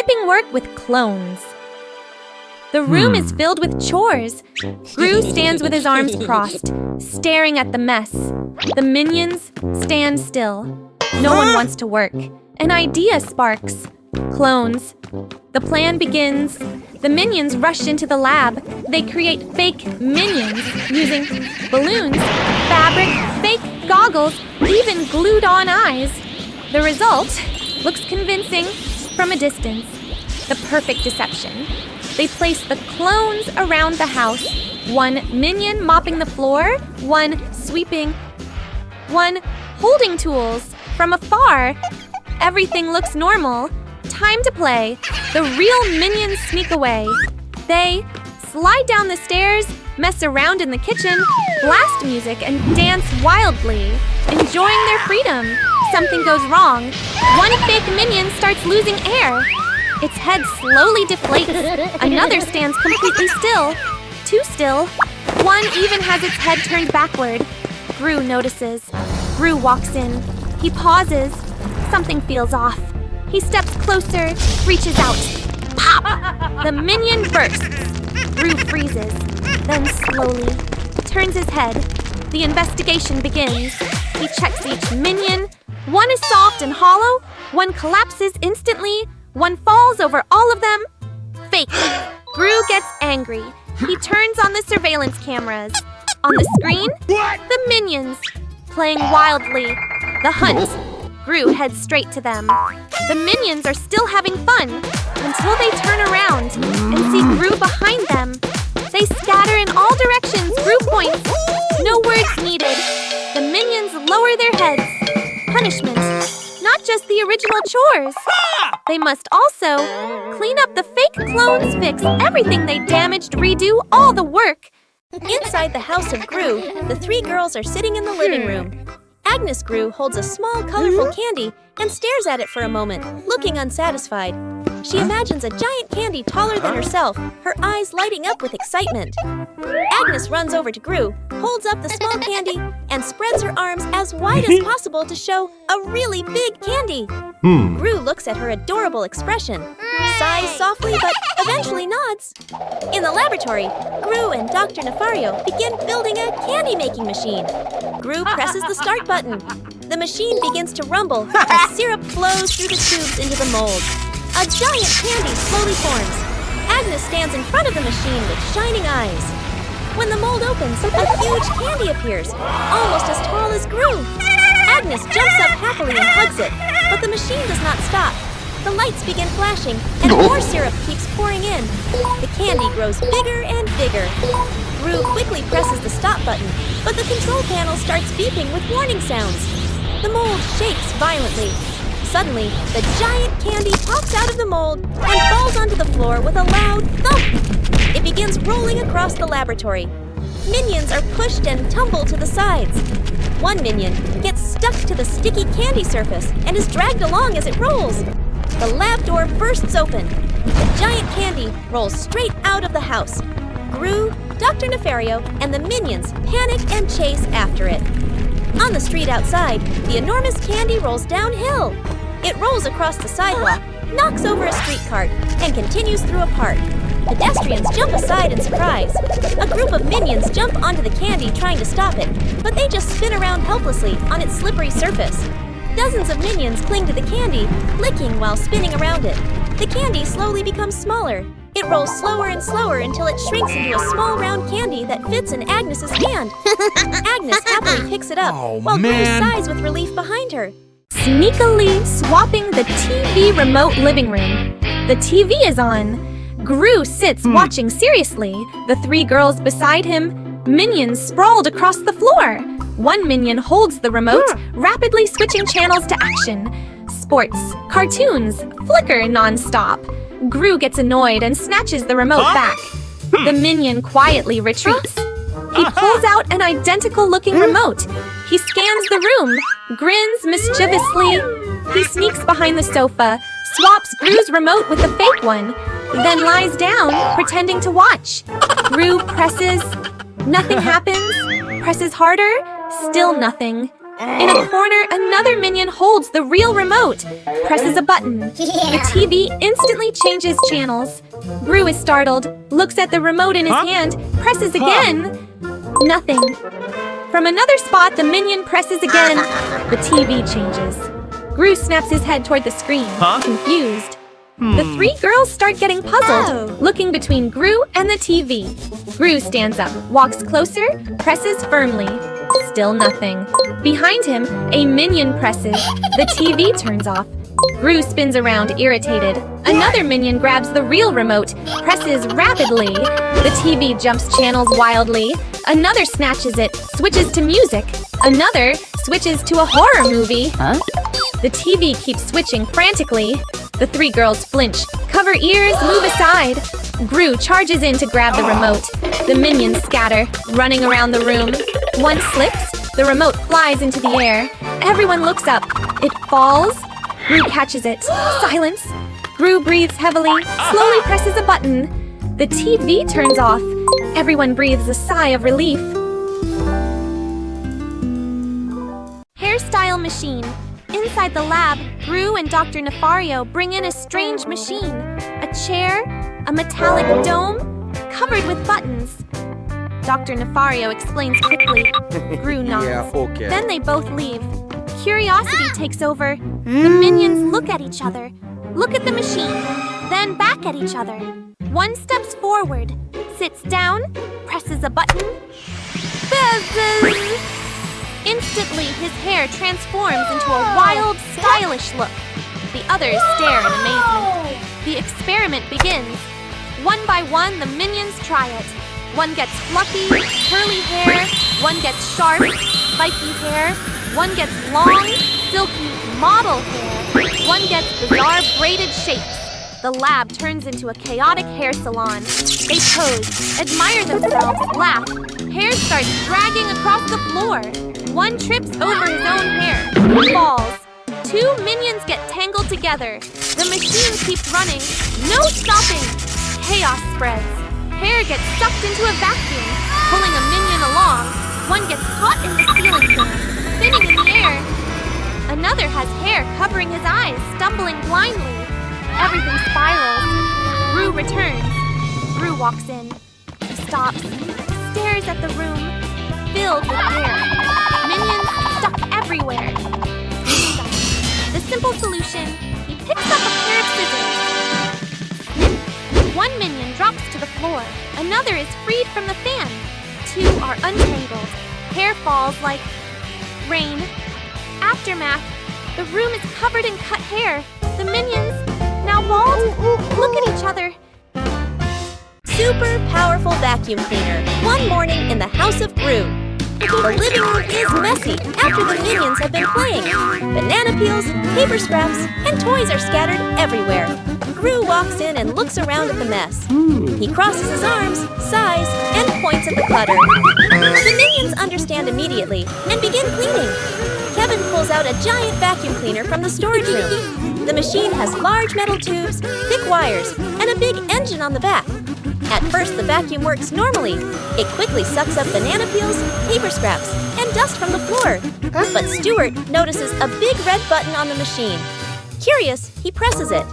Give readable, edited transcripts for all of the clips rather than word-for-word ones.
skipping work with clones. The room is filled with chores. Gru stands with his arms crossed, staring at the mess. The minions stand still. No one wants to work. An idea sparks. Clones. The plan begins. The minions rush into the lab. They create fake minions using balloons, fabric, fake goggles, even glued-on eyes. The result looks convincing from a distance. The perfect deception. They place the clones around the house. One minion mopping the floor, one sweeping, one holding tools. From afar, everything looks normal. Time to play. The real minions sneak away. They slide down the stairs, mess around in the kitchen, blast music, and dance wildly, enjoying their freedom. Something goes wrong. One fake minion starts losing air. Its head slowly deflates. Another stands completely still. Too still. One even has its head turned backward. Gru notices. Gru walks in. He pauses. Something feels off. He steps closer, reaches out. Pop! The minion bursts. Gru freezes, then slowly turns his head. The investigation begins. He checks each minion. One is soft and hollow. One collapses instantly. One falls over all of them. Fake. Gru gets angry. He turns on the surveillance cameras. On the screen, the minions playing wildly. The hunt. Gru heads straight to them. The minions are still having fun until they turn around and see Gru behind them. They scatter in all directions. Gru points. No words needed. The minions lower their heads. Punishment. Not just the original chores. They must also clean up the fake clones, fix everything they damaged, redo all the work. Inside the house of Gru, the three girls are sitting in the living room. Agnes Gru holds a small, colorful candy and stares at it for a moment, looking unsatisfied. She imagines a giant candy taller than herself, her eyes lighting up with excitement. Agnes runs over to Gru, holds up the small candy, and spreads her arms as wide as possible to show a really big candy. Gru looks at her adorable expression, sighs softly but eventually nods. In the laboratory, Gru and Dr. Nefario begin building a candy-making machine. Gru presses the start button. The machine begins to rumble as syrup flows through the tubes into the mold. A giant candy slowly forms. Agnes stands in front of the machine with shining eyes. When the mold opens, a huge candy appears, almost as tall as Gru. Agnes jumps up happily and hugs it, but the machine does not stop. The lights begin flashing, and more syrup keeps pouring in. The candy grows bigger and bigger. Gru quickly presses the stop button, but the control panel starts beeping with warning sounds. The mold shakes violently. Suddenly, the giant candy pops out of the mold and falls onto the floor with a loud thump. It begins rolling across the laboratory. Minions are pushed and tumble to the sides. One minion gets stuck to the sticky candy surface and is dragged along as it rolls. The lab door bursts open. The giant candy rolls straight out of the house. Gru, Dr. Nefario, and the minions panic and chase after it. On the street outside, the enormous candy rolls downhill. It rolls across the sidewalk, knocks over a street cart, and continues through a park. Pedestrians jump aside in surprise. A group of minions jump onto the candy trying to stop it, but they just spin around helplessly on its slippery surface. Dozens of minions cling to the candy, licking while spinning around it. The candy slowly becomes smaller. It rolls slower and slower until it shrinks into a small round candy that fits in Agnes's hand. Agnes happily picks it up, while Gru sighs with relief behind her. Sneakily swapping the TV remote living room. The TV is on. Gru sits watching seriously. The three girls beside him, minions sprawled across the floor. One minion holds the remote, rapidly switching channels to action. Sports, cartoons, flicker nonstop. Gru gets annoyed and snatches the remote back. The minion quietly retreats. He pulls out an identical-looking remote. He scans the room, grins mischievously. He sneaks behind the sofa, swaps Gru's remote with the fake one, then lies down, pretending to watch. Gru presses. Nothing happens. Presses harder. Still nothing. In a corner, another minion holds the real remote, presses a button. The TV instantly changes channels. Gru is startled, looks at the remote in his hand, presses again. Nothing. From another spot, the minion presses again. The TV changes. Gru snaps his head toward the screen, confused. The three girls start getting puzzled, looking between Gru and the TV. Gru stands up, walks closer, presses firmly. Still nothing. Behind him, a minion presses. The TV turns off. Gru spins around, irritated. Another minion grabs the real remote, presses rapidly. The TV jumps channels wildly. Another snatches it, switches to music. Another switches to a horror movie. The TV keeps switching frantically. The three girls flinch, cover ears, move aside. Gru charges in to grab the remote. The minions scatter, running around the room. One slips, the remote flies into the air. Everyone looks up. It falls. Gru catches it. Silence. Gru breathes heavily, slowly presses a button. The TV turns off. Everyone breathes a sigh of relief. Hairstyle machine. Inside the lab, Gru and Dr. Nefario bring in a strange machine. A chair, a metallic dome, covered with buttons. Dr. Nefario explains quickly. Gru nods. Yeah, okay. Then they both leave. Curiosity takes over. The minions look at each other, look at the machine, then back at each other. One steps forward, sits down, presses a button. Buzzes! Instantly, his hair transforms into a wild, stylish look. The others stare in amazement. The experiment begins. One by one, the minions try it. One gets fluffy, curly hair. One gets sharp, spiky hair. One gets long, silky, model hair. One gets bizarre braided shapes. The lab turns into a chaotic hair salon. They pose, admire themselves, laugh. Hair starts dragging across the floor. One trips over his own hair, falls. Two minions get tangled together. The machine keeps running, no stopping. Chaos spreads. Hair gets sucked into a vacuum, pulling a minion along. One gets caught in the ceiling fan, spinning in the air. Another has hair covering his eyes, stumbling blindly. Everything spirals. Gru returns. Gru walks in. He stops, stares at the room, filled with hair. Minions stuck everywhere. He stops. The simple solution, he picks up a pair of scissors. One minion drops to the floor. Another is freed from the fan. Two are untangled. Hair falls like rain. Aftermath. The room is covered in cut hair. The minions, now bald, look at each other. Super powerful vacuum cleaner. One morning in the house of Gru. The living room is messy after the minions have been playing. Banana peels, paper scraps, and toys are scattered everywhere. Gru walks in and looks around at the mess. He crosses his arms, sighs, and points at the clutter. The minions understand immediately and begin cleaning. Kevin pulls out a giant vacuum cleaner from the storage room. The machine has large metal tubes, thick wires, and a big engine on the back. At first, the vacuum works normally. It quickly sucks up banana peels, paper scraps, and dust from the floor. But Stuart notices a big red button on the machine. Curious, he presses it.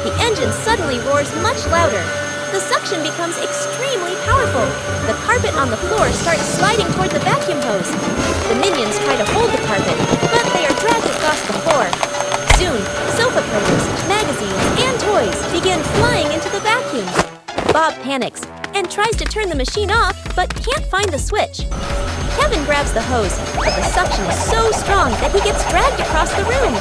The engine suddenly roars much louder. The suction becomes extremely powerful. The carpet on the floor starts sliding toward the vacuum hose. The minions try to hold the carpet, but they are dragged across the floor. Soon, sofa pillows, magazines, and toys begin flying into the vacuum. Bob panics and tries to turn the machine off, but can't find the switch. Kevin grabs the hose, but the suction is so strong that he gets dragged across the room.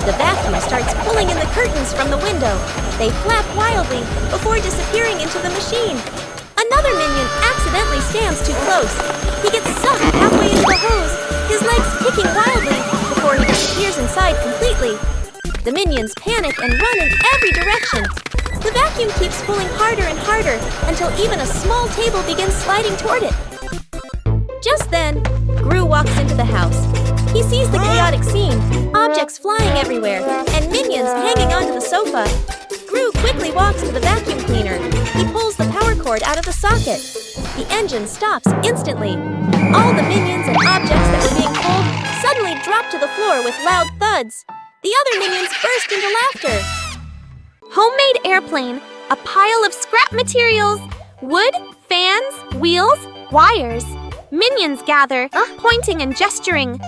The vacuum starts pulling in the curtains from the window. They flap wildly before disappearing into the machine. Another minion accidentally stands too close. He gets sucked halfway into the hose, his legs kicking wildly before he disappears inside completely. The minions panic and run in every direction. The vacuum keeps pulling harder and harder until even a small table begins sliding toward it. Just then, Gru walks into the house. He sees the chaotic scene, objects flying everywhere, and minions hanging onto the sofa. Gru quickly walks to the vacuum cleaner. He pulls the power cord out of the socket. The engine stops instantly. All the minions and objects that were being pulled suddenly drop to the floor with loud thuds. The other minions burst into laughter. Homemade airplane, a pile of scrap materials, wood, fans, wheels, wires. Minions gather, pointing and gesturing.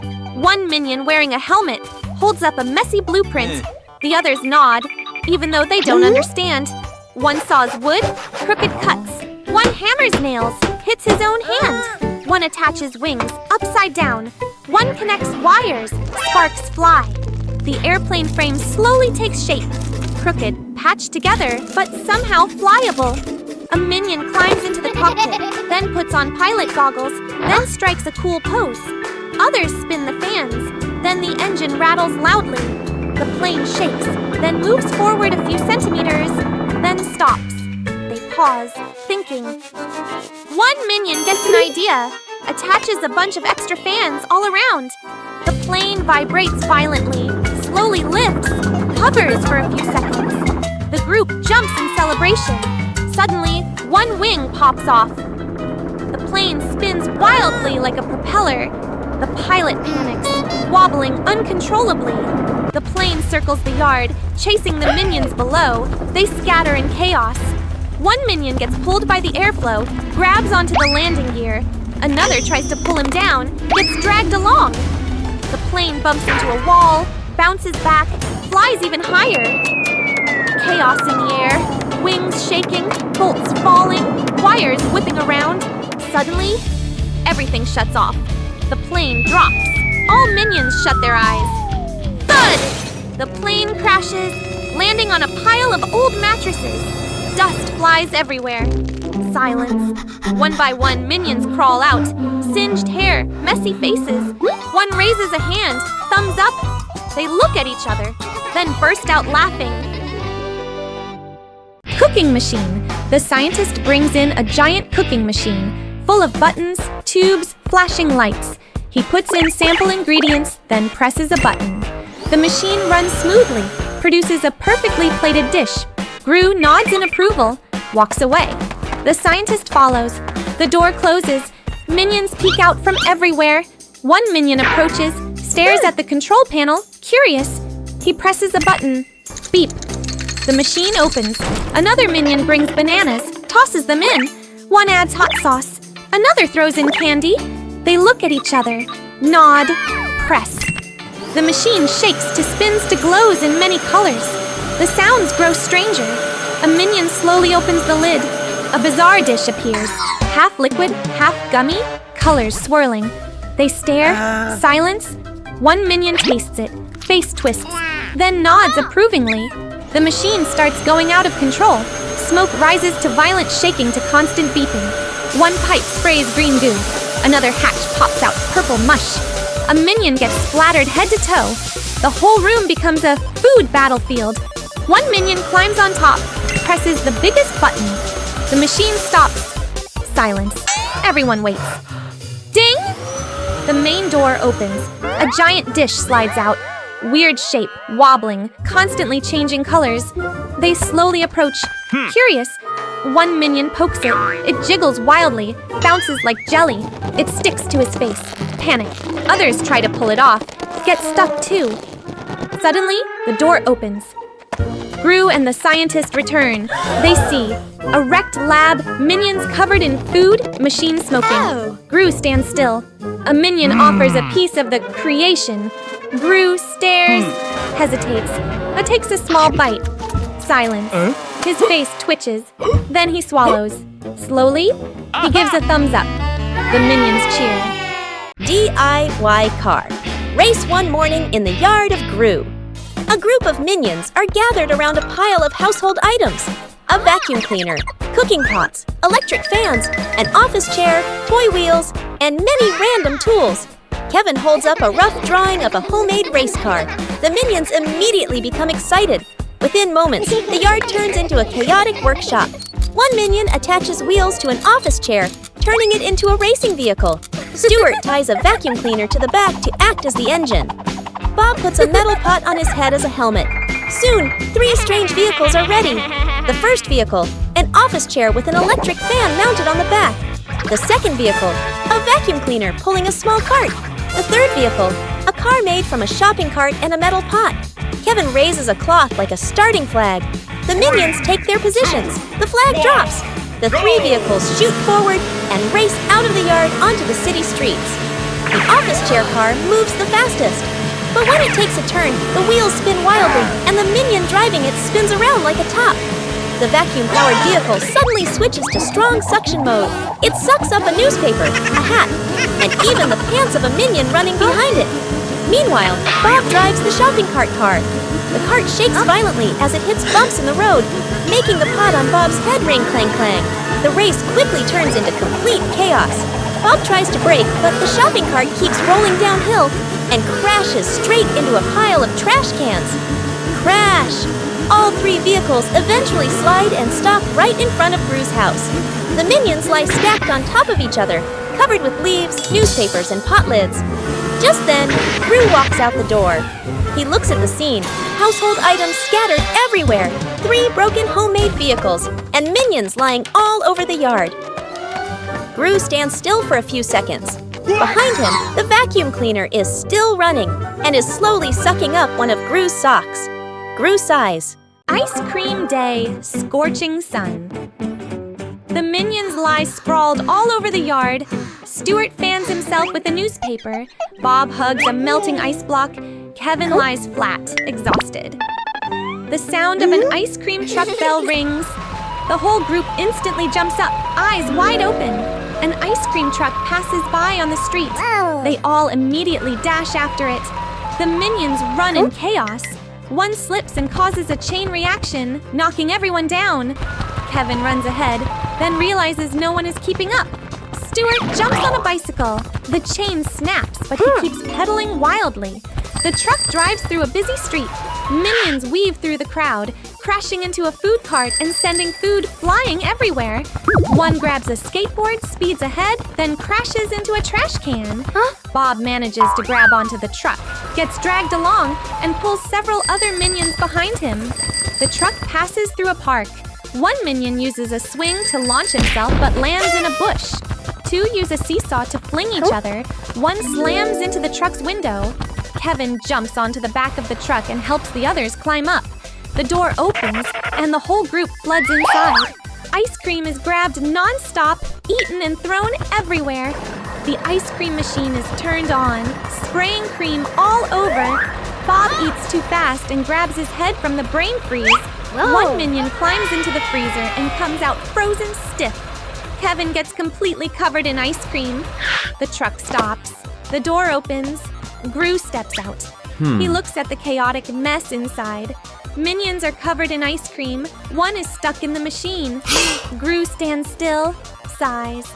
One minion wearing a helmet holds up a messy blueprint. The others nod, even though they don't understand. One saws wood, crooked cuts. One hammers nails, hits his own hand. One attaches wings, upside down. One connects wires, sparks fly. The airplane frame slowly takes shape. Crooked, patched together, but somehow flyable. A minion climbs into the cockpit, then puts on pilot goggles, then strikes a cool pose. Others spin the fans, then the engine rattles loudly. The plane shakes, then moves forward a few centimeters, then stops. They pause, thinking. One minion gets an idea, attaches a bunch of extra fans all around. The plane vibrates violently, slowly lifts, hovers for a few seconds. The group jumps in celebration. Suddenly, one wing pops off. The plane spins wildly like a propeller. The pilot panics, wobbling uncontrollably. The plane circles the yard, chasing the minions below. They scatter in chaos. One minion gets pulled by the airflow, grabs onto the landing gear. Another tries to pull him down, gets dragged along. The plane bumps into a wall, bounces back, flies even higher. Chaos in the air, wings shaking, bolts falling, wires whipping around. Suddenly, everything shuts off. The plane drops. All minions shut their eyes. Thud! The plane crashes, landing on a pile of old mattresses. Dust flies everywhere. Silence. One by one, minions crawl out. Singed hair, messy faces. One raises a hand, thumbs up. They look at each other, then burst out laughing. Cooking machine. The scientist brings in a giant cooking machine, full of buttons, tubes, flashing lights. He puts in sample ingredients, then presses a button. The machine runs smoothly, produces a perfectly plated dish. Gru nods in approval, walks away. The scientist follows. The door closes. Minions peek out from everywhere. One minion approaches, stares at the control panel, curious. He presses a button. Beep. The machine opens. Another minion brings bananas, tosses them in. One adds hot sauce. Another throws in candy. They look at each other, nod, press. The machine shakes to spins to glows in many colors. The sounds grow stranger. A minion slowly opens the lid. A bizarre dish appears, half liquid, half gummy, colors swirling. They stare, silence. One minion tastes it, face twists, then nods approvingly. The machine starts going out of control. Smoke rises to violent shaking to constant beeping. One pipe sprays green goo. Another hatch pops out purple mush. A minion gets splattered head to toe. The whole room becomes a food battlefield. One minion climbs on top, presses the biggest button. The machine stops. Silence. Everyone waits. Ding! The main door opens. A giant dish slides out. Weird shape, wobbling, constantly changing colors. They slowly approach, curious. One minion pokes it. It jiggles wildly, bounces like jelly. It sticks to his face. Panic. Others try to pull it off, get stuck too. Suddenly, the door opens. Gru and the scientist return. They see a wrecked lab, minions covered in food, machine smoking. Gru stands still. A minion offers a piece of the creation. Gru stares, hesitates, takes a small bite. Silence. His face twitches. Then he swallows. Slowly, he gives a thumbs up. The minions cheer. DIY car. Race one morning in the yard of Gru. A group of minions are gathered around a pile of household items. A vacuum cleaner, cooking pots, electric fans, an office chair, toy wheels, and many random tools. Kevin holds up a rough drawing of a homemade race car. The minions immediately become excited. Within moments, the yard turns into a chaotic workshop. One minion attaches wheels to an office chair, turning it into a racing vehicle. Stuart ties a vacuum cleaner to the back to act as the engine. Bob puts a metal pot on his head as a helmet. Soon, 3 strange vehicles are ready. The first vehicle, an office chair with an electric fan mounted on the back. The second vehicle, a vacuum cleaner pulling a small cart. The third vehicle, a car made from a shopping cart and a metal pot. Kevin raises a cloth like a starting flag. The minions take their positions. The flag drops. The three vehicles shoot forward and race out of the yard onto the city streets. The office chair car moves the fastest. But when it takes a turn, the wheels spin wildly, and the minion driving it spins around like a top. The vacuum-powered vehicle suddenly switches to strong suction mode. It sucks up a newspaper, a hat, and even the pants of a minion running behind it. Meanwhile, Bob drives the shopping cart car. The cart shakes violently as it hits bumps in the road, making the pot on Bob's head ring clang-clang. The race quickly turns into complete chaos. Bob tries to brake, but the shopping cart keeps rolling downhill and crashes straight into a pile of trash cans. Crash! All three vehicles eventually slide and stop right in front of Gru's house. The minions lie stacked on top of each other, covered with leaves, newspapers, and pot lids. Just then, Gru walks out the door. He looks at the scene. Household items scattered everywhere, 3 broken homemade vehicles, and minions lying all over the yard. Gru stands still for a few seconds. Behind him, the vacuum cleaner is still running and is slowly sucking up one of Gru's socks. Gru sighs. Ice cream day, scorching sun. The minions lie sprawled all over the yard. Stuart fans himself with a newspaper. Bob hugs a melting ice block. Kevin lies flat, exhausted. The sound of an ice cream truck bell rings. The whole group instantly jumps up, eyes wide open. An ice cream truck passes by on the street. They all immediately dash after it. The minions run in chaos. One slips and causes a chain reaction, knocking everyone down. Kevin runs ahead, then realizes no one is keeping up. Stuart jumps on a bicycle. The chain snaps, but he keeps pedaling wildly. The truck drives through a busy street. Minions weave through the crowd, crashing into a food cart and sending food flying everywhere. One grabs a skateboard, speeds ahead, then crashes into a trash can. Bob manages to grab onto the truck, gets dragged along, and pulls several other minions behind him. The truck passes through a park. One minion uses a swing to launch himself but lands in a bush. 2 use a seesaw to fling each other. One slams into the truck's window. Kevin jumps onto the back of the truck and helps the others climb up. The door opens, and the whole group floods inside. Ice cream is grabbed non-stop, eaten and thrown everywhere. The ice cream machine is turned on, spraying cream all over. Bob eats too fast and grabs his head from the brain freeze. One minion climbs into the freezer and comes out frozen stiff. Kevin gets completely covered in ice cream. The truck stops. The door opens. Gru steps out. He looks at the chaotic mess inside. Minions are covered in ice cream. One is stuck in the machine. Gru stands still, sighs.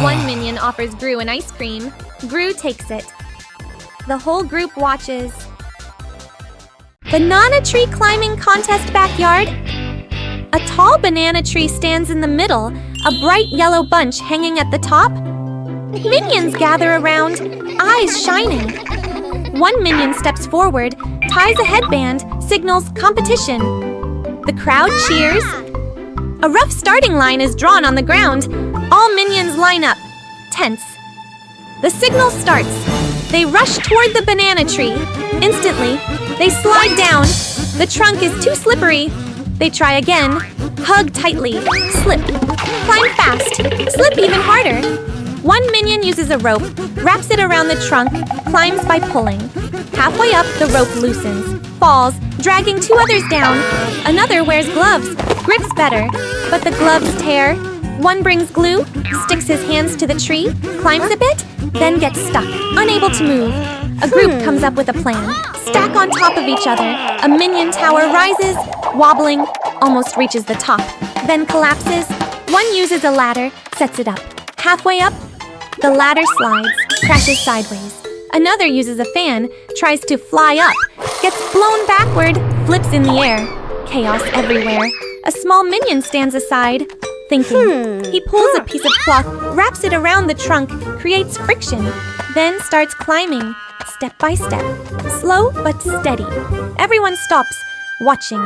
One minion offers Gru an ice cream. Gru takes it. The whole group watches. Banana tree climbing contest backyard. A tall banana tree stands in the middle, a bright yellow bunch hanging at the top. Minions gather around, eyes shining. One minion steps forward, ties a headband, signals competition. The crowd cheers. A rough starting line is drawn on the ground. All minions line up, tense. The signal starts. They rush toward the banana tree. Instantly, they slide down. The trunk is too slippery. They try again. Hug tightly. Slip. Climb fast. Slip even harder. One minion uses a rope, wraps it around the trunk, climbs by pulling. Halfway up, the rope loosens, falls, dragging 2 others down. Another wears gloves, grips better, but the gloves tear. One brings glue, sticks his hands to the tree, climbs a bit, then gets stuck, unable to move. A group comes up with a plan. Stack on top of each other. A minion tower rises, wobbling, almost reaches the top, then collapses. One uses a ladder, sets it up. Halfway up, the ladder slides, crashes sideways. Another uses a fan, tries to fly up, gets blown backward, flips in the air. Chaos everywhere. A small minion stands aside, thinking. He pulls a piece of cloth, wraps it around the trunk, creates friction, then starts climbing, step by step, slow but steady. Everyone stops, watching.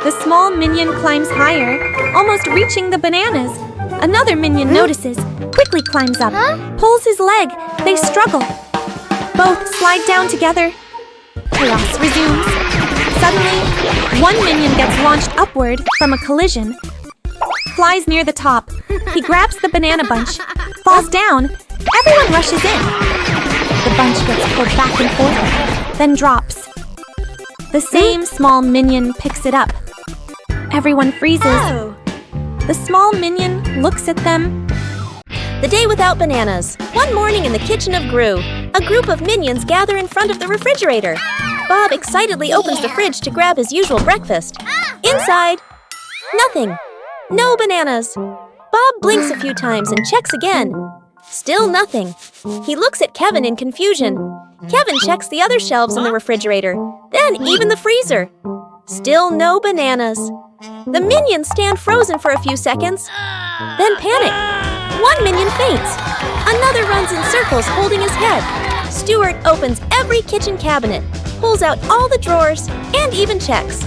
The small minion climbs higher, almost reaching the bananas, Another minion notices, quickly climbs up, pulls his leg. They struggle. Both slide down together. Chaos resumes. Suddenly, one minion gets launched upward from a collision, flies near the top. He grabs the banana bunch, falls down. Everyone rushes in. The bunch gets pulled back and forth, then drops. The same small minion picks it up. Everyone freezes. Oh. The small minion looks at them. The day without bananas. One morning in the kitchen of Gru, a group of minions gather in front of the refrigerator. Bob excitedly opens the fridge to grab his usual breakfast. Inside, nothing. No bananas. Bob blinks a few times and checks again. Still nothing. He looks at Kevin in confusion. Kevin checks the other shelves in the refrigerator, then even the freezer. Still no bananas. The minions stand frozen for a few seconds, then panic. One minion faints. Another runs in circles holding his head. Stuart opens every kitchen cabinet, pulls out all the drawers, and even checks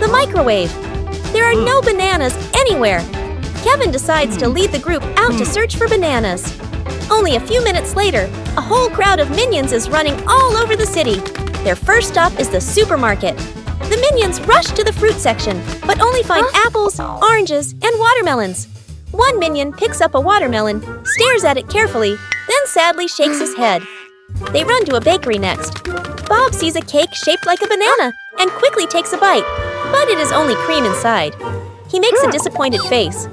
the microwave. There are no bananas anywhere. Kevin decides to lead the group out to search for bananas. Only a few minutes later, a whole crowd of minions is running all over the city. Their first stop is the supermarket. The minions rush to the fruit section, but only find apples, oranges, and watermelons. One minion picks up a watermelon, stares at it carefully, then sadly shakes his head. They run to a bakery next. Bob sees a cake shaped like a banana and quickly takes a bite, but it is only cream inside. He makes a disappointed face.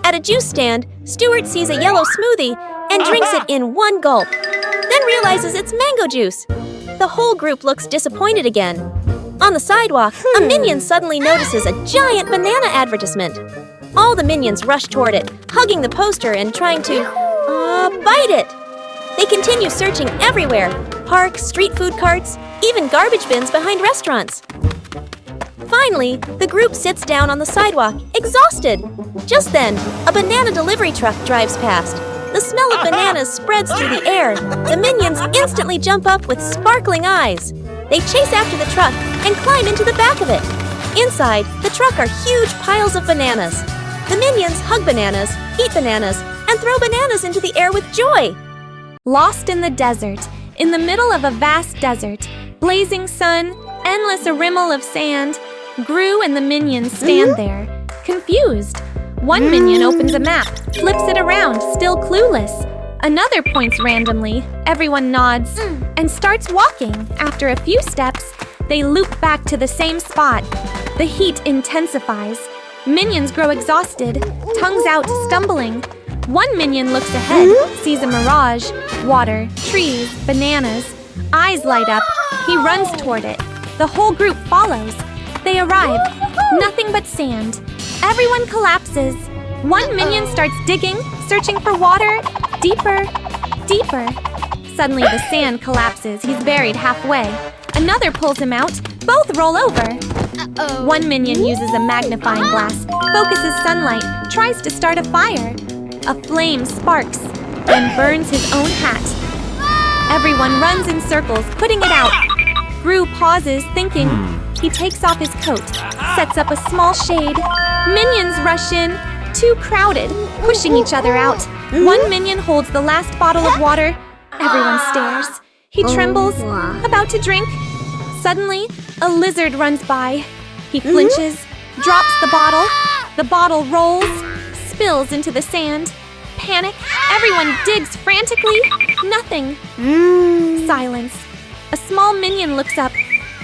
At a juice stand, Stuart sees a yellow smoothie and drinks it in one gulp, then realizes it's mango juice. The whole group looks disappointed again. On the sidewalk, a minion suddenly notices a giant banana advertisement. All the minions rush toward it, hugging the poster and trying to, bite it. They continue searching everywhere. Parks, street food carts, even garbage bins behind restaurants. Finally, the group sits down on the sidewalk, exhausted. Just then, a banana delivery truck drives past. The smell of bananas spreads through the air. The minions instantly jump up with sparkling eyes. They chase after the truck and climb into the back of it. Inside, the truck are huge piles of bananas. The minions hug bananas, eat bananas, and throw bananas into the air with joy. Lost in the desert, in the middle of a vast desert, blazing sun, endless rimmel of sand, Gru and the minions stand there, confused. One minion opens a map, flips it around, still clueless. Another points randomly, everyone nods, and starts walking. After a few steps, they loop back to the same spot. The heat intensifies. Minions grow exhausted, tongues out, stumbling. One minion looks ahead, sees a mirage, water, trees, bananas. Eyes light up. He runs toward it. The whole group follows. They arrive. Nothing but sand. Everyone collapses. One minion starts digging, searching for water. Deeper, deeper. Suddenly the sand collapses. He's buried halfway. Another pulls him out. Both roll over. One minion uses a magnifying glass, focuses sunlight, tries to start a fire. A flame sparks, then burns his own hat. Everyone runs in circles, putting it out. Gru pauses, thinking. He takes off his coat, sets up a small shade. Minions rush in, too crowded, pushing each other out. One minion holds the last bottle of water. Everyone stares. He trembles, about to drink. Suddenly, a lizard runs by. He flinches, drops the bottle. The bottle rolls, spills into the sand. Panic, everyone digs frantically. Nothing. Silence. A small minion looks up,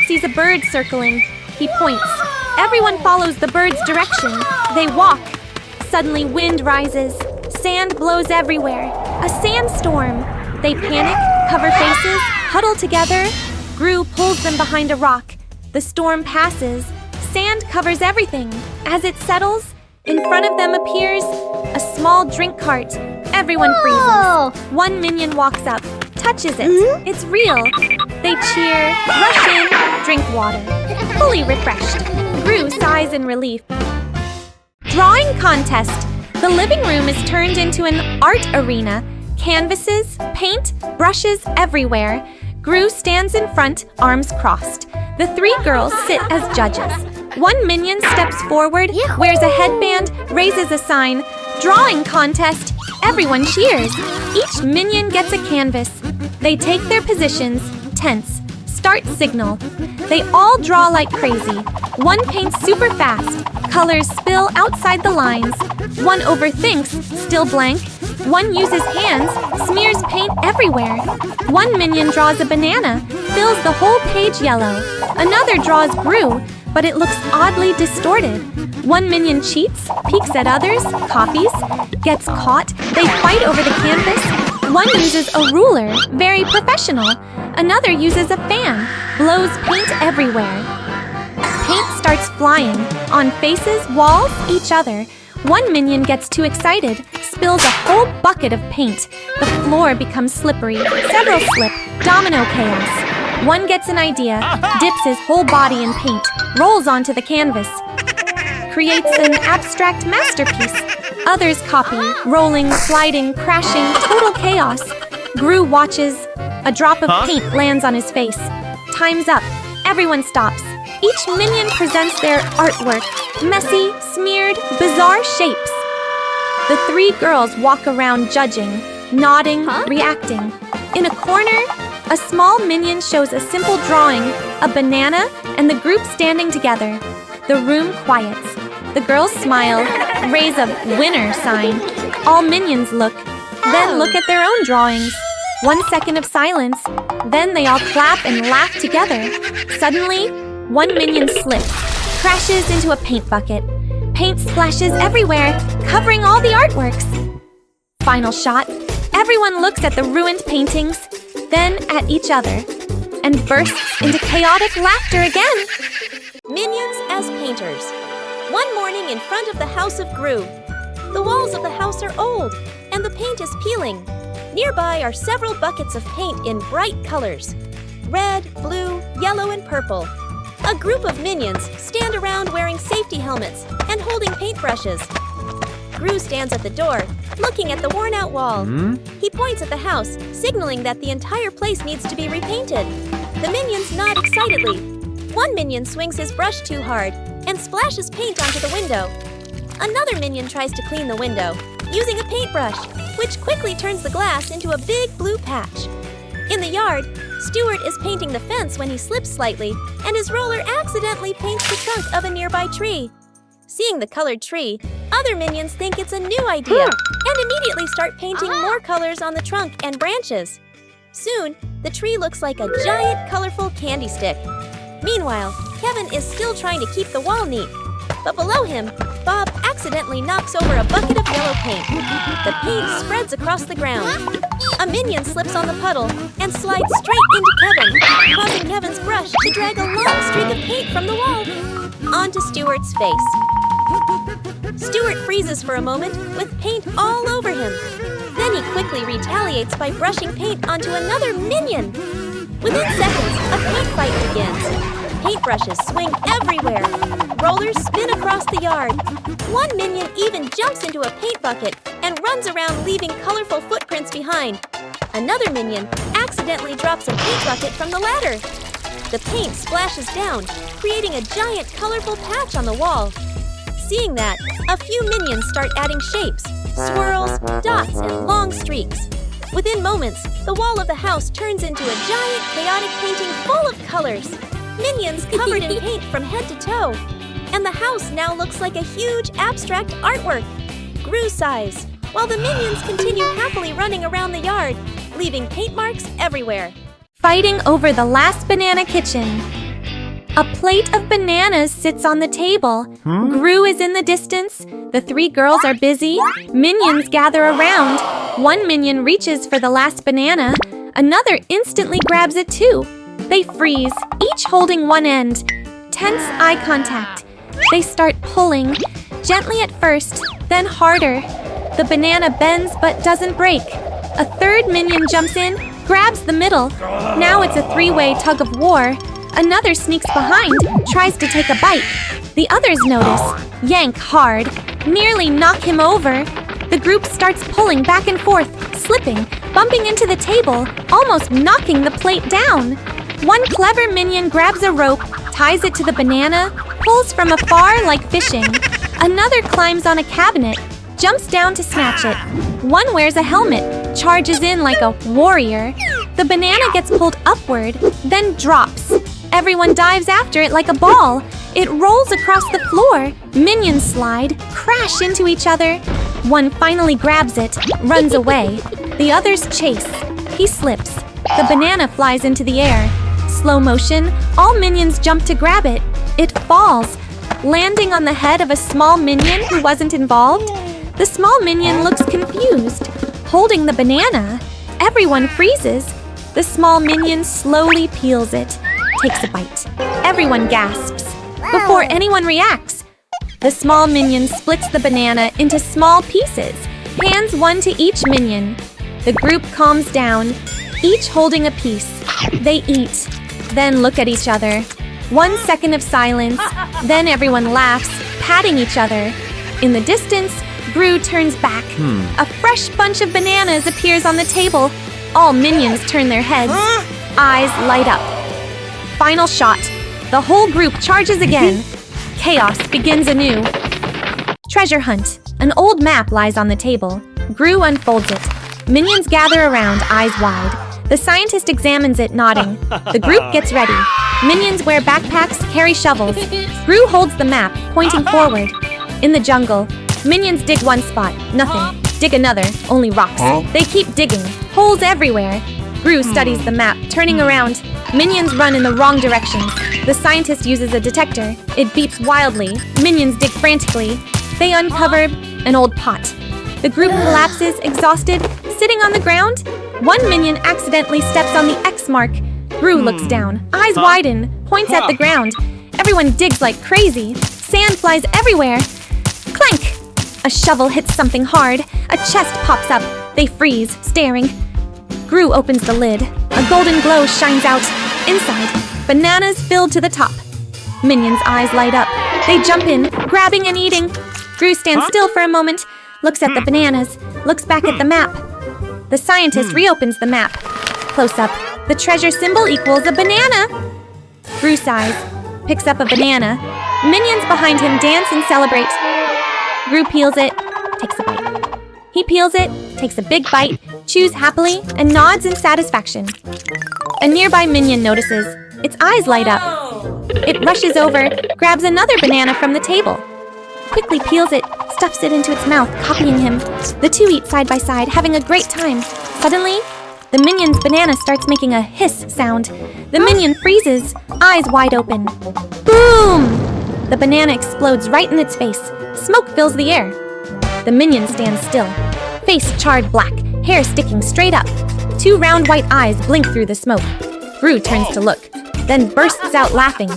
sees a bird circling. He points. Everyone follows the bird's direction. They walk. Suddenly wind rises. Sand blows everywhere. A sandstorm. They panic, cover faces, huddle together. Gru pulls them behind a rock. The storm passes. Sand covers everything. As it settles, in front of them appears a small drink cart. Everyone freezes. One minion walks up, touches it. It's real. They cheer, rush in, drink water. Fully refreshed. Gru sighs in relief. Drawing contest. The living room is turned into an art arena. Canvases, paint, brushes everywhere. Gru stands in front, arms crossed. The three girls sit as judges. One minion steps forward, wears a headband, raises a sign. Drawing contest! Everyone cheers! Each minion gets a canvas. They take their positions, tense, start signal. They all draw like crazy. One paints super fast. Colors spill outside the lines. One overthinks, still blank. One uses hands, smears paint everywhere. One minion draws a banana, fills the whole page yellow. Another draws Gru, but it looks oddly distorted. One minion cheats, peeks at others, copies, gets caught. They fight over the canvas. One uses a ruler, very professional. Another uses a fan, blows paint everywhere. Paint starts flying, on faces, walls, each other. One minion gets too excited, spills a whole bucket of paint. The floor becomes slippery, several slip, domino chaos. One gets an idea, dips his whole body in paint, rolls onto the canvas, creates an abstract masterpiece. Others copy, rolling, sliding, crashing, total chaos. Gru watches. A drop of paint lands on his face. Time's up. Everyone stops. Each minion presents their artwork. Messy, smeared, bizarre shapes. The three girls walk around judging, nodding, reacting. In a corner, a small minion shows a simple drawing, a banana, and the group standing together. The room quiets. The girls smile, raise a winner sign. All minions look, then look at their own drawings. 1 second of silence, then they all clap and laugh together. Suddenly, one minion slips, crashes into a paint bucket. Paint splashes everywhere, covering all the artworks. Final shot, everyone looks at the ruined paintings, then at each other, and bursts into chaotic laughter again. Minions as painters. One morning in front of the house of Gru. The walls of the house are old, and the paint is peeling. Nearby are several buckets of paint in bright colors. Red, blue, yellow, and purple. A group of minions stand around wearing safety helmets and holding paintbrushes. Gru stands at the door, looking at the worn-out wall. He points at the house, signaling that the entire place needs to be repainted. The minions nod excitedly. One minion swings his brush too hard and splashes paint onto the window. Another minion tries to clean the window, using a paintbrush, which quickly turns the glass into a big blue patch. In the yard, Stuart is painting the fence when he slips slightly, and his roller accidentally paints the trunk of a nearby tree. Seeing the colored tree, other minions think it's a new idea and immediately start painting more colors on the trunk and branches. Soon, the tree looks like a giant, colorful candy stick. Meanwhile, Kevin is still trying to keep the wall neat. But below him, Bob accidentally knocks over a bucket of yellow paint. The paint spreads across the ground. A minion slips on the puddle and slides straight into Kevin, causing Kevin's brush to drag a long streak of paint from the wall onto Stuart's face. Stuart freezes for a moment with paint all over him. Then he quickly retaliates by brushing paint onto another minion. Within seconds, a paint fight begins. Paintbrushes swing everywhere. Rollers spin across the yard. One minion even jumps into a paint bucket and runs around leaving colorful footprints behind. Another minion accidentally drops a paint bucket from the ladder. The paint splashes down, creating a giant colorful patch on the wall. Seeing that, a few minions start adding shapes, swirls, dots, and long streaks. Within moments, the wall of the house turns into a giant, chaotic painting full of colors. Minions covered in paint from head to toe. And the house now looks like a huge, abstract artwork, Gru size, while the minions continue happily running around the yard, leaving paint marks everywhere. Fighting over the last banana kitchen. A plate of bananas sits on the table. Gru is in the distance. The three girls are busy. Minions gather around. One minion reaches for the last banana. Another instantly grabs it too. They freeze, each holding one end. Tense eye contact. They start pulling, gently at first, then harder. The banana bends but doesn't break. A third minion jumps in, grabs the middle. Now it's a three-way tug of war. Another sneaks behind, tries to take a bite. The others notice, yank hard, nearly knock him over. The group starts pulling back and forth, slipping, bumping into the table, almost knocking the plate down. One clever minion grabs a rope, ties it to the banana, pulls from afar like fishing. Another climbs on a cabinet, jumps down to snatch it. One wears a helmet, charges in like a warrior. The banana gets pulled upward, then drops. Everyone dives after it like a ball. It rolls across the floor. Minions slide, crash into each other. One finally grabs it, runs away. The others chase. He slips. The banana flies into the air. Slow motion, all minions jump to grab it. It falls, landing on the head of a small minion who wasn't involved. The small minion looks confused, holding the banana. Everyone freezes. The small minion slowly peels it, takes a bite. Everyone gasps. Before anyone reacts, the small minion splits the banana into small pieces, hands one to each minion. The group calms down, each holding a piece. They eat, then look at each other. 1 second of silence, then everyone laughs, patting each other. In the distance, Gru turns back. A fresh bunch of bananas appears on the table. All minions turn their heads. Eyes light up. Final shot. The whole group charges again. Chaos begins anew. Treasure hunt. An old map lies on the table. Gru unfolds it. Minions gather around, eyes wide. The scientist examines it, nodding. The group gets ready. Minions wear backpacks, carry shovels. Gru holds the map, pointing forward. In the jungle, minions dig one spot, nothing. Dig another, only rocks. They keep digging, holes everywhere. Gru studies the map, turning around. Minions run in the wrong directions. The scientist uses a detector. It beeps wildly. Minions dig frantically. They uncover an old pot. The group collapses, exhausted, sitting on the ground. One minion accidentally steps on the X mark. Gru looks down, eyes widen, points at the ground. Everyone digs like crazy. Sand flies everywhere. Clank! A shovel hits something hard. A chest pops up. They freeze, staring. Gru opens the lid. A golden glow shines out. Inside, bananas filled to the top. Minions' eyes light up. They jump in, grabbing and eating. Gru stands still for a moment, looks at the bananas, looks back at the map. The scientist reopens the map. Close up, the treasure symbol equals a banana. Gru sighs, picks up a banana. Minions behind him dance and celebrate. Gru peels it, takes a bite. He peels it, takes a big bite, chews happily, and nods in satisfaction. A nearby minion notices. Its eyes light up. It rushes over, grabs another banana from the table. Quickly peels it, stuffs it into its mouth, copying him. The two eat side by side, having a great time. Suddenly, the minion's banana starts making a hiss sound. The minion freezes, eyes wide open. Boom! The banana explodes right in its face. Smoke fills the air. The minion stands still. Face charred black, hair sticking straight up. Two round white eyes blink through the smoke. Gru turns to look, then bursts out laughing.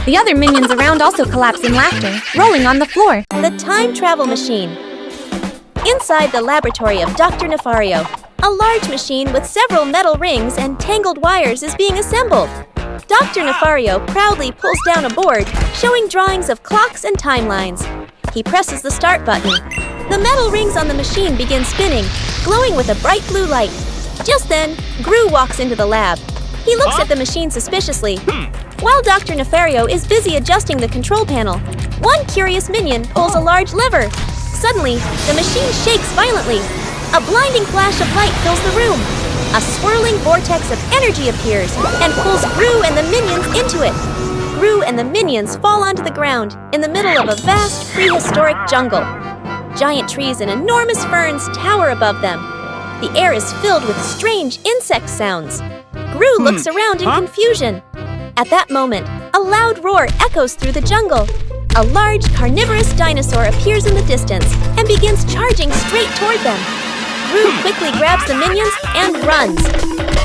The other minions around also collapse in laughter, rolling on the floor. The time travel machine. Inside the laboratory of Dr. Nefario, a large machine with several metal rings and tangled wires is being assembled. Dr. Nefario proudly pulls down a board showing drawings of clocks and timelines. He presses the start button. The metal rings on the machine begin spinning, glowing with a bright blue light. Just then, Gru walks into the lab. He looks at the machine suspiciously. While Dr. Nefario is busy adjusting the control panel, one curious minion pulls a large lever. Suddenly, the machine shakes violently. A blinding flash of light fills the room. A swirling vortex of energy appears and pulls Gru and the minions into it. Gru and the minions fall onto the ground in the middle of a vast prehistoric jungle. Giant trees and enormous ferns tower above them. The air is filled with strange insect sounds. Gru looks around in confusion. At that moment, a loud roar echoes through the jungle. A large carnivorous dinosaur appears in the distance and begins charging straight toward them. Gru quickly grabs the minions and runs.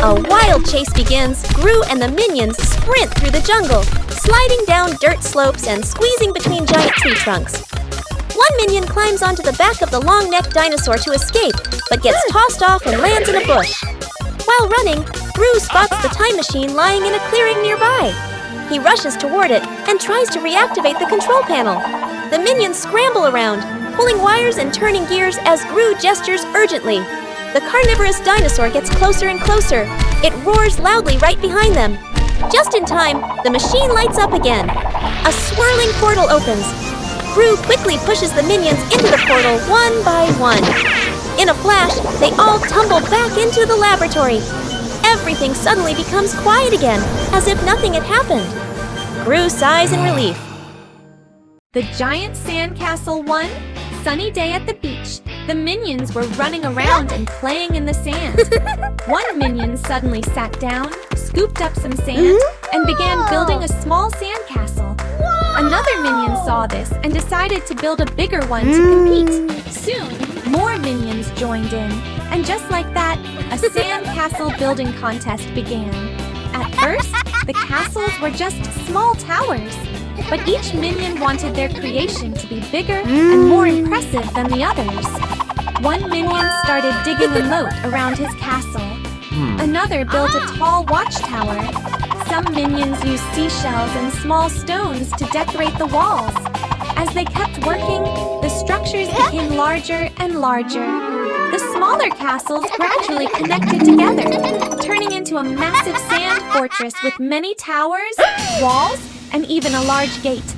A wild chase begins. Gru and the minions sprint through the jungle, sliding down dirt slopes and squeezing between giant tree trunks. One minion climbs onto the back of the long-necked dinosaur to escape, but gets tossed off and lands in a bush. While running, Gru spots the time machine lying in a clearing nearby. He rushes toward it and tries to reactivate the control panel. The minions scramble around, pulling wires and turning gears as Gru gestures urgently. The carnivorous dinosaur gets closer and closer. It roars loudly right behind them. Just in time, the machine lights up again. A swirling portal opens. Gru quickly pushes the minions into the portal one by one. In a flash, they all tumble back into the laboratory. Everything suddenly becomes quiet again, as if nothing had happened. Gru sighs in relief. The giant sandcastle won. Sunny day at the beach. The minions were running around and playing in the sand. One minion suddenly sat down, scooped up some sand, and began building a small sandcastle. Another minion saw this and decided to build a bigger one to compete. Soon, more minions joined in, and just like that, a sandcastle building contest began. At first, the castles were just small towers, but each minion wanted their creation to be bigger and more impressive than the others. One minion started digging a moat around his castle. Another built a tall watchtower. Some minions used seashells and small stones to decorate the walls. As they kept working, the structures became larger and larger. The smaller castles gradually connected together, turning into a massive sand fortress with many towers, walls, and even a large gate.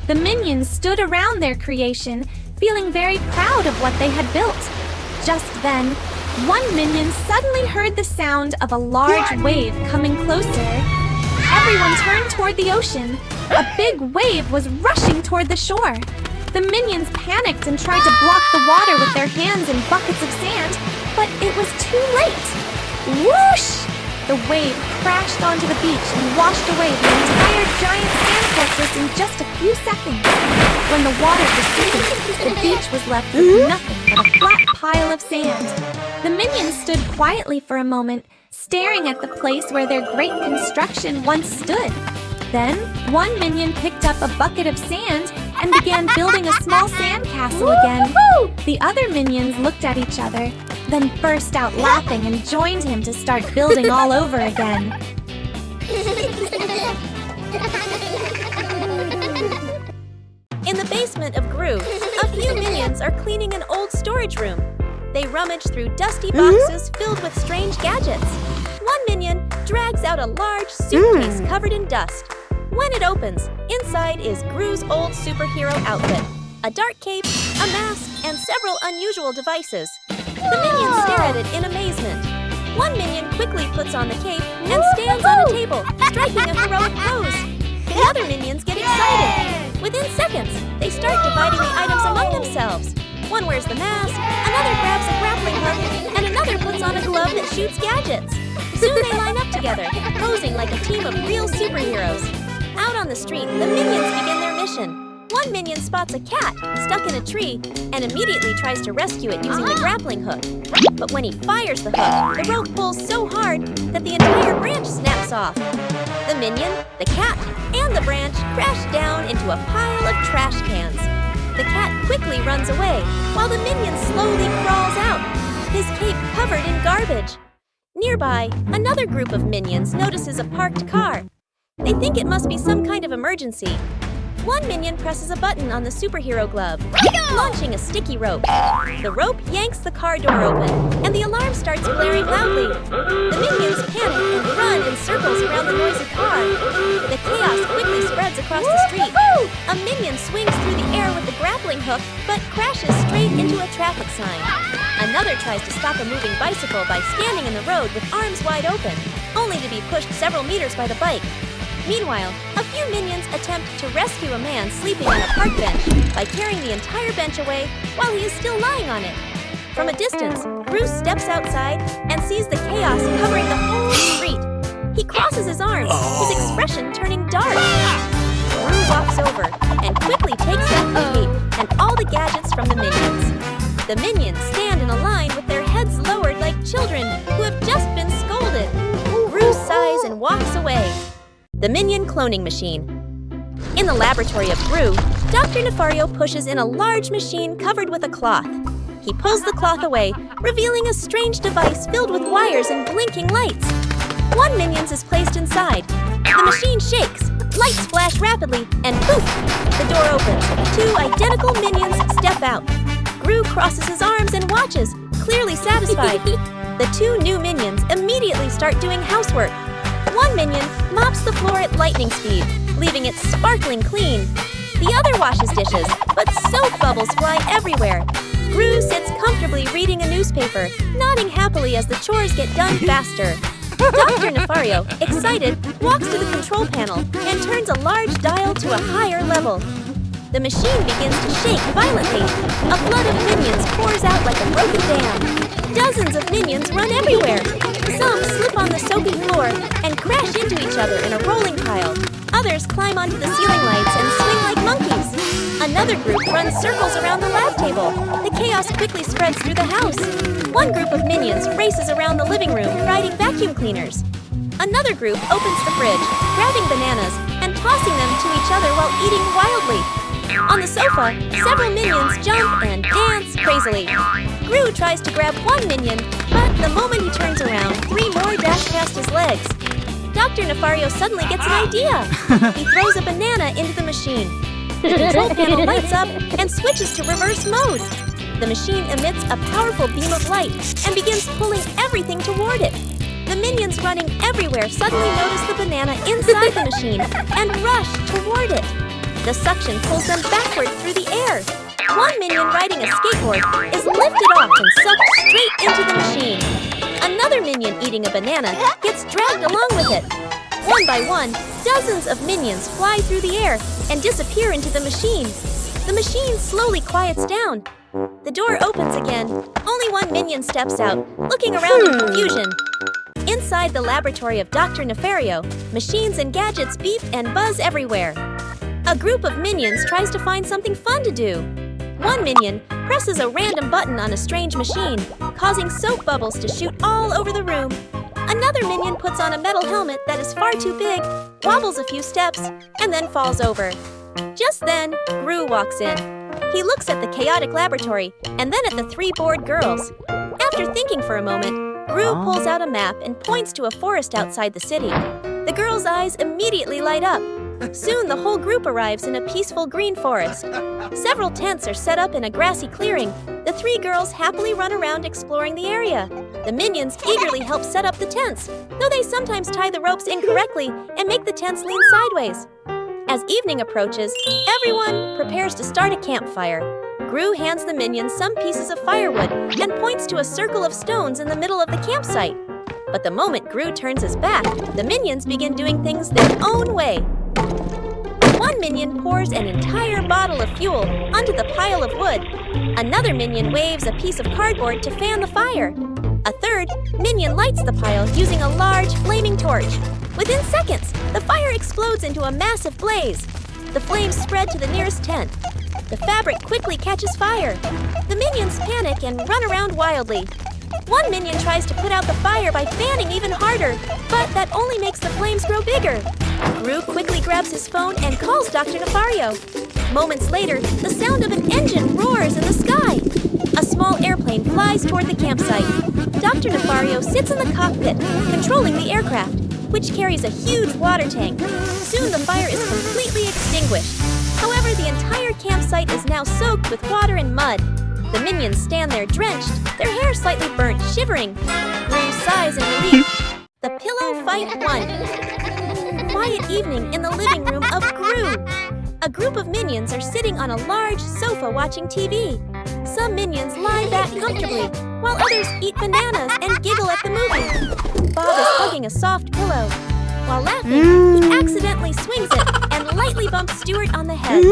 The minions stood around their creation, feeling very proud of what they had built. Just then, one minion suddenly heard the sound of a large wave coming closer. Everyone turned toward the ocean. A big wave was rushing toward the shore. The minions panicked and tried to block the water with their hands and buckets of sand, but it was too late. Whoosh! The wave crashed onto the beach and washed away the entire giant sand fortress in just a few seconds. When the water receded, the beach was left with nothing but a flat pile of sand. The minions stood quietly for a moment, staring at the place where their great construction once stood. Then, one minion picked up a bucket of sand and began building a small sandcastle again. The other minions looked at each other, then burst out laughing and joined him to start building all over again. In the basement of Gru, a few minions are cleaning an old storage room. They rummage through dusty boxes filled with strange gadgets. One minion drags out a large suitcase covered in dust. When it opens, inside is Gru's old superhero outfit, a dark cape, a mask, and several unusual devices. The minions stare at it in amazement. One minion quickly puts on the cape and stands on a table, striking a heroic pose. The other minions get excited. Within seconds, they start dividing the items among themselves. One wears the mask, another grabs a grappling hook, and another puts on a glove that shoots gadgets. Soon they line up together, posing like a team of real superheroes. Out on the street, the minions begin their mission. One minion spots a cat stuck in a tree and immediately tries to rescue it using the grappling hook. But when he fires the hook, the rope pulls so hard that the entire branch snaps off. The minion, the cat, and the branch crash down into a pile of trash cans. The cat quickly runs away, while the minion slowly crawls out, his cape covered in garbage. Nearby, another group of minions notices a parked car. They think it must be some kind of emergency. One minion presses a button on the superhero glove, launching a sticky rope. The rope yanks the car door open, and the alarm starts blaring loudly. The minions panic and run in circles around the noisy car. The chaos quickly spreads across the street. A minion swings through the air with the grappling hook, but crashes straight into a traffic sign. Another tries to stop a moving bicycle by standing in the road with arms wide open, only to be pushed several meters by the bike. Meanwhile, a few minions attempt to rescue a man sleeping on a park bench by carrying the entire bench away while he is still lying on it. From a distance, Bruce steps outside and sees the chaos covering the whole street. He crosses his arms, his expression turning dark. Bruce walks over and quickly takes out the cape and all the gadgets from the minions. The minions stand in a line with their heads lowered like children who have just been scolded. Bruce sighs and walks away. The Minion cloning machine. In the laboratory of Gru, Dr. Nefario pushes in a large machine covered with a cloth. He pulls the cloth away, revealing a strange device filled with wires and blinking lights. One minion is placed inside. The machine shakes, lights flash rapidly, and poof! The door opens. Two identical minions step out. Gru crosses his arms and watches, clearly satisfied. The two new minions immediately start doing housework. One minion mops the floor at lightning speed, leaving it sparkling clean. The other washes dishes, but soap bubbles fly everywhere. Gru sits comfortably reading a newspaper, nodding happily as the chores get done faster. Dr. Nefario, excited, walks to the control panel and turns a large dial to a higher level. The machine begins to shake violently. A flood of minions pours out like a broken dam. Dozens of minions run everywhere. Some slip on the soapy floor and crash into each other in a rolling pile. Others climb onto the ceiling lights and swing like monkeys. Another group runs circles around the lab table. The chaos quickly spreads through the house. One group of minions races around the living room riding vacuum cleaners. Another group opens the fridge, grabbing bananas and tossing them to each other while eating wildly. On the sofa, several minions jump and dance crazily. Gru tries to grab one minion, but the moment he turns around, 3 more dash past his legs. Dr. Nefario suddenly gets an idea. He throws a banana into the machine. The control panel lights up and switches to reverse mode. The machine emits a powerful beam of light and begins pulling everything toward it. The minions running everywhere suddenly notice the banana inside the machine and rush toward it. The suction pulls them backward through the air. One minion riding a skateboard is lifted off and sucked straight into the machine. Another minion eating a banana gets dragged along with it. One by one, dozens of minions fly through the air and disappear into the machine. The machine slowly quiets down. The door opens again. Only one minion steps out, looking around in confusion. Inside the laboratory of Dr. Nefario, machines and gadgets beep and buzz everywhere. A group of minions tries to find something fun to do. One minion presses a random button on a strange machine, causing soap bubbles to shoot all over the room. Another minion puts on a metal helmet that is far too big, wobbles a few steps, and then falls over. Just then, Gru walks in. He looks at the chaotic laboratory and then at the 3 bored girls. After thinking for a moment, Gru pulls out a map and points to a forest outside the city. The girls' eyes immediately light up. Soon the whole group arrives in a peaceful green forest. Several tents are set up in a grassy clearing. The 3 girls happily run around exploring the area. The minions eagerly help set up the tents, though they sometimes tie the ropes incorrectly and make the tents lean sideways. As evening approaches, everyone prepares to start a campfire. Gru hands the minions some pieces of firewood and points to a circle of stones in the middle of the campsite. But the moment Gru turns his back, the minions begin doing things their own way. One minion pours an entire bottle of fuel onto the pile of wood. Another minion waves a piece of cardboard to fan the fire. A third minion lights the pile using a large flaming torch. Within seconds, the fire explodes into a massive blaze. The flames spread to the nearest tent. The fabric quickly catches fire. The minions panic and run around wildly. One minion tries to put out the fire by fanning even harder, but that only makes the flames grow bigger. Gru quickly grabs his phone and calls Dr. Nefario. Moments later, the sound of an engine roars in the sky. A small airplane flies toward the campsite. Dr. Nefario sits in the cockpit, controlling the aircraft, which carries a huge water tank. Soon the fire is completely extinguished. However, the entire campsite is now soaked with water and mud. The minions stand there drenched, their hair slightly burnt, shivering. Gru sighs in relief. The pillow fight won. Quiet evening in the living room of Gru. A group of minions are sitting on a large sofa watching TV. Some minions lie back comfortably, while others eat bananas and giggle at the movie. Bob is hugging a soft pillow. While laughing, he accidentally swings it and lightly bumps Stuart on the head.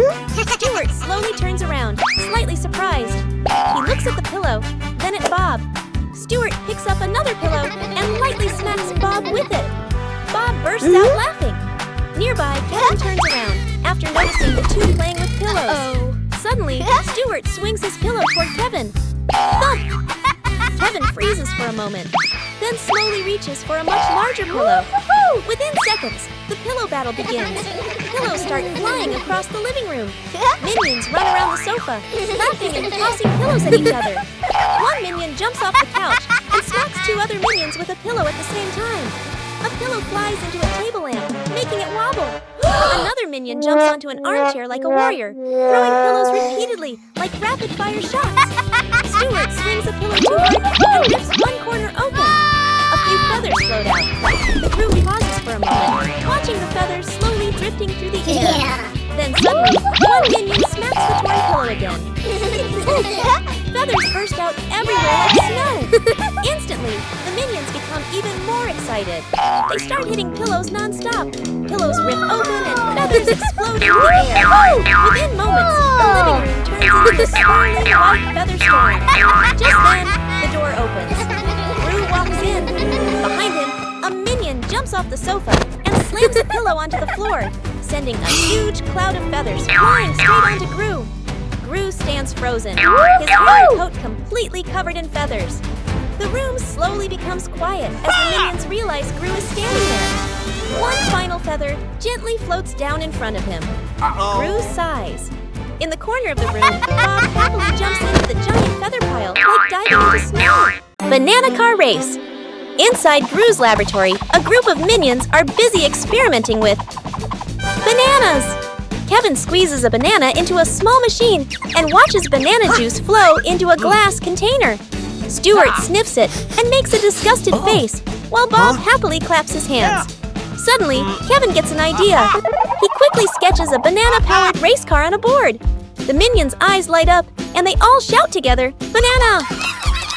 Stuart slowly turns around, slightly surprised. He looks at the pillow, then at Bob. Stuart picks up another pillow and lightly smacks Bob with it. Bob bursts out laughing. Nearby, Kevin turns around after noticing the 2 playing with pillows. Suddenly, Stuart swings his pillow toward Kevin. Thump! Kevin freezes for a moment, then slowly reaches for a much larger pillow. Within seconds, the pillow battle begins. Pillows start flying across the living room. Minions run around the sofa, laughing and tossing pillows at each other. One minion jumps off the couch and smacks 2 other minions with a pillow at the same time. A pillow flies into a table lamp, making it wobble. Another minion jumps onto an armchair like a warrior, throwing pillows repeatedly like rapid-fire shots. Stuart swings a pillow to her and rips one corner open. A few feathers float out. The crew pauses for a moment, watching the feathers slowly drifting through the air. Then suddenly, one feathers burst out everywhere like snow. Instantly, the minions become even more excited. They start hitting pillows nonstop. Pillows rip open and feathers explode into the air. Within moments, the living room turns into a swirling white feather storm. Just then, the door opens. Gru walks in. Behind him, a minion jumps off the sofa and slams a pillow onto the floor, sending a huge cloud of feathers flying straight onto Gru. Gru stands frozen, his hair and coat completely covered in feathers. The room slowly becomes quiet as the minions realize Gru is standing there. One final feather gently floats down in front of him. Gru sighs. In the corner of the room, Bob happily jumps into the giant feather pile like diving into snow. Banana car race. Inside Gru's laboratory, a group of minions are busy experimenting with bananas. Kevin squeezes a banana into a small machine and watches banana juice flow into a glass container. Stuart sniffs it and makes a disgusted face, while Bob happily claps his hands. Suddenly, Kevin gets an idea. He quickly sketches a banana-powered race car on a board. The minions' eyes light up, and they all shout together, "Banana!"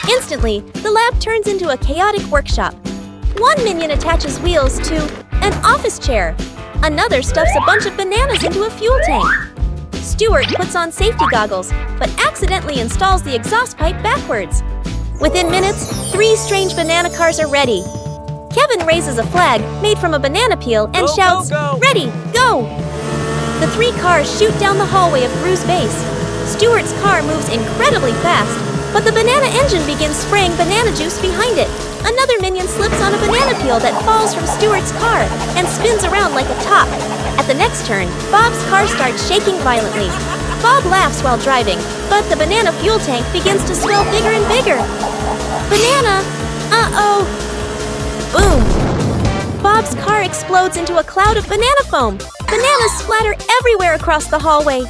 Instantly, the lab turns into a chaotic workshop. One minion attaches wheels to an office chair. Another stuffs a bunch of bananas into a fuel tank. Stuart puts on safety goggles, but accidentally installs the exhaust pipe backwards. Within minutes, 3 strange banana cars are ready. Kevin raises a flag made from a banana peel and shouts, "Ready, go!" The 3 cars shoot down the hallway of Gru's base. Stuart's car moves incredibly fast, but the banana engine begins spraying banana juice behind it. Another minion slips on a banana peel that falls from Stuart's car and spins around like a top. At the next turn, Bob's car starts shaking violently. Bob laughs while driving, but the banana fuel tank begins to swell bigger and bigger. Banana! Uh-oh! Boom! Bob's car explodes into a cloud of banana foam. Bananas splatter everywhere across the hallway.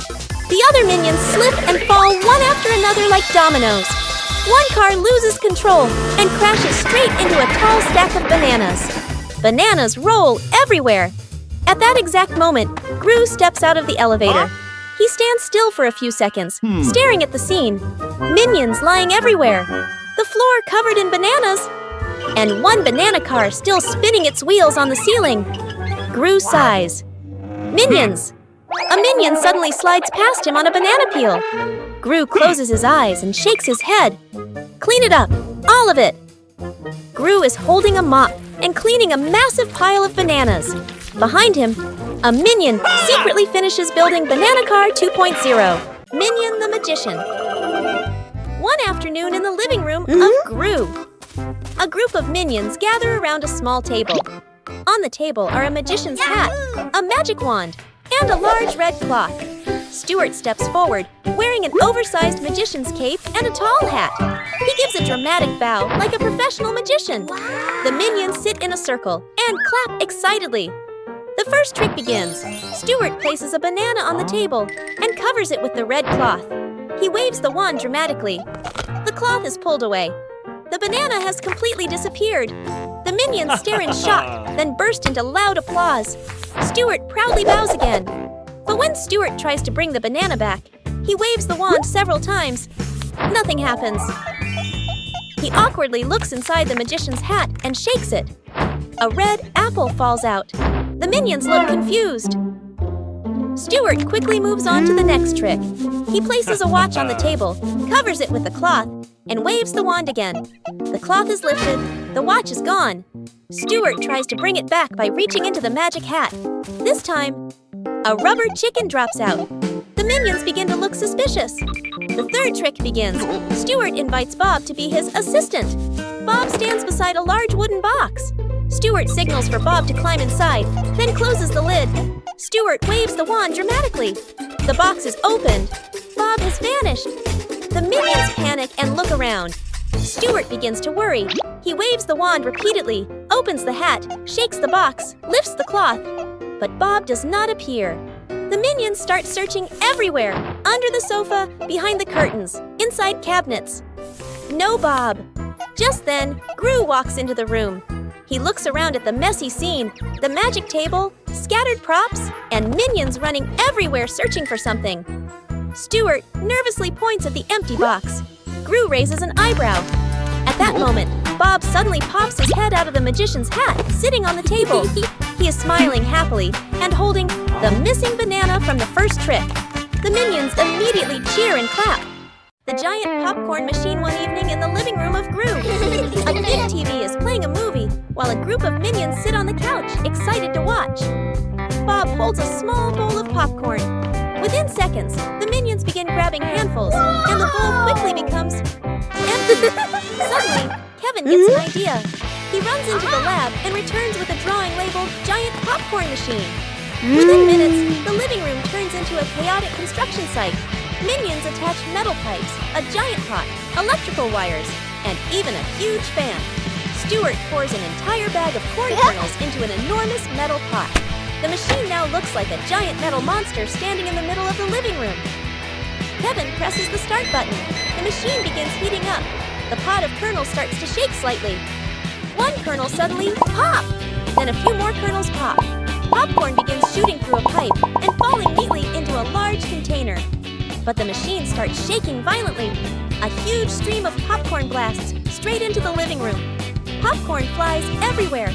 The other minions slip and fall one after another like dominoes. One car loses control and crashes straight into a tall stack of bananas. Bananas roll everywhere. At that exact moment, Gru steps out of the elevator. He stands still for a few seconds, staring at the scene. Minions lying everywhere. The floor covered in bananas. And one banana car still spinning its wheels on the ceiling. Gru sighs. Minions! A minion suddenly slides past him on a banana peel. Gru closes his eyes and shakes his head. Clean it up, all of it. Gru is holding a mop and cleaning a massive pile of bananas. Behind him, a minion secretly finishes building Banana Car 2.0. Minion the Magician. One afternoon in the living room of Gru. A group of minions gather around a small table. On the table are a magician's hat, a magic wand, and a large red cloth. Stuart steps forward, wearing an oversized magician's cape and a tall hat. He gives a dramatic bow like a professional magician. The minions sit in a circle and clap excitedly. The first trick begins. Stuart places a banana on the table and covers it with the red cloth. He waves the wand dramatically. The cloth is pulled away. The banana has completely disappeared. The minions stare in shock, then burst into loud applause. Stuart proudly bows again. But when Stuart tries to bring the banana back, he waves the wand several times. Nothing happens. He awkwardly looks inside the magician's hat and shakes it. A red apple falls out. The minions look confused. Stuart quickly moves on to the next trick. He places a watch on the table, covers it with a cloth, and waves the wand again. The cloth is lifted, the watch is gone. Stuart tries to bring it back by reaching into the magic hat. This time, a rubber chicken drops out. The minions begin to look suspicious. The third trick begins. Stuart invites Bob to be his assistant. Bob stands beside a large wooden box. Stuart signals for Bob to climb inside, then closes the lid. Stuart waves the wand dramatically. The box is opened. Bob has vanished. The minions panic and look around. Stuart begins to worry. He waves the wand repeatedly, opens the hat, shakes the box, lifts the cloth. But Bob does not appear. The minions start searching everywhere, under the sofa, behind the curtains, inside cabinets. No Bob. Just then, Gru walks into the room. He looks around at the messy scene, the magic table, scattered props, and minions running everywhere searching for something. Stuart nervously points at the empty box. Gru raises an eyebrow. At that moment, Bob suddenly pops his head out of the magician's hat, sitting on the table. He is smiling happily and holding the missing banana from the first trick. The minions immediately cheer and clap. The giant popcorn machine one evening in the living room of Gru. A big TV is playing a movie while a group of minions sit on the couch, excited to watch. Bob holds a small bowl of popcorn. Within seconds, the minions begin grabbing handfuls, and the bowl quickly becomes empty. Suddenly, Kevin gets an idea. He runs into the lab and returns with a drawing labeled Giant Popcorn Machine. Within minutes, the living room turns into a chaotic construction site. Minions attach metal pipes, a giant pot, electrical wires, and even a huge fan. Stuart pours an entire bag of corn kernels into an enormous metal pot. The machine now looks like a giant metal monster standing in the middle of the living room. Kevin presses the start button. The machine begins heating up. The pot of kernels starts to shake slightly. One kernel suddenly pop! Then a few more kernels pop. Popcorn begins shooting through a pipe and falling neatly into a large container. But the machine starts shaking violently. A huge stream of popcorn blasts straight into the living room. Popcorn flies everywhere,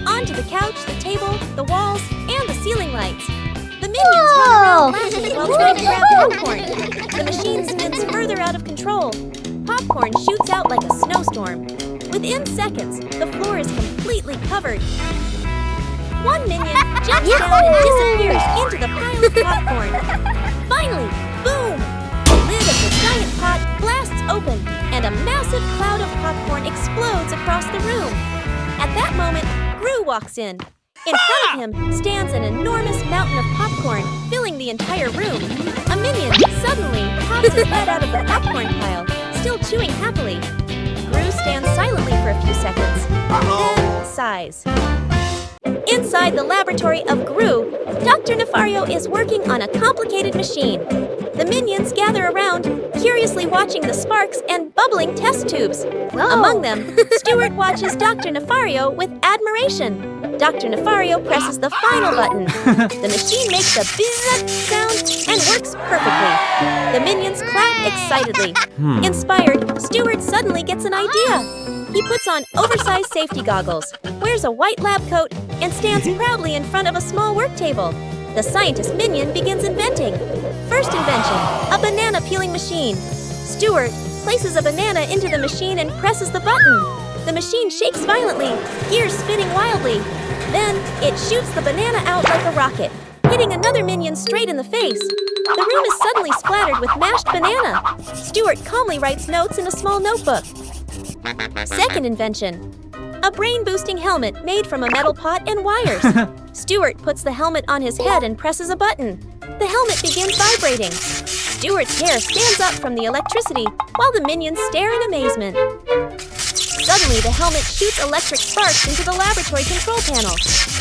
onto the couch, the table, the walls, and the ceiling lights. The minions run around laughing while trying to grab popcorn. The machine spins further out of control. Popcorn shoots out like a snowstorm. Within seconds, the floor is completely covered. One minion jumps down and disappears into the pile of popcorn. Finally, boom! The lid of the giant pot blasts open, and a massive cloud of popcorn explodes across the room. At that moment, Gru walks in. In front of him stands an enormous mountain of popcorn, filling the entire room. A minion suddenly pops his head out of the popcorn pile, still chewing happily. Gru stands silently for a few seconds, then sighs. Inside the laboratory of Gru, Dr. Nefario is working on a complicated machine. The minions gather around, curiously watching the sparks and bubbling test tubes. Among them, Stuart watches Dr. Nefario with admiration. Dr. Nefario presses the final button. The machine makes a bzzz sound and works perfectly. The minions clap excitedly. Inspired, Stuart suddenly gets an idea. He puts on oversized safety goggles, wears a white lab coat, and stands proudly in front of a small work table. The scientist minion begins inventing. First invention, a banana peeling machine. Stuart places a banana into the machine and presses the button. The machine shakes violently, gears spinning wildly. Then it shoots the banana out like a rocket, hitting another minion straight in the face. The room is suddenly splattered with mashed banana. Stuart calmly writes notes in a small notebook. Second invention, a brain-boosting helmet made from a metal pot and wires. Stuart puts the helmet on his head and presses a button. The helmet begins vibrating. Stuart's hair stands up from the electricity while the minions stare in amazement. Suddenly, the helmet shoots electric sparks into the laboratory control panel.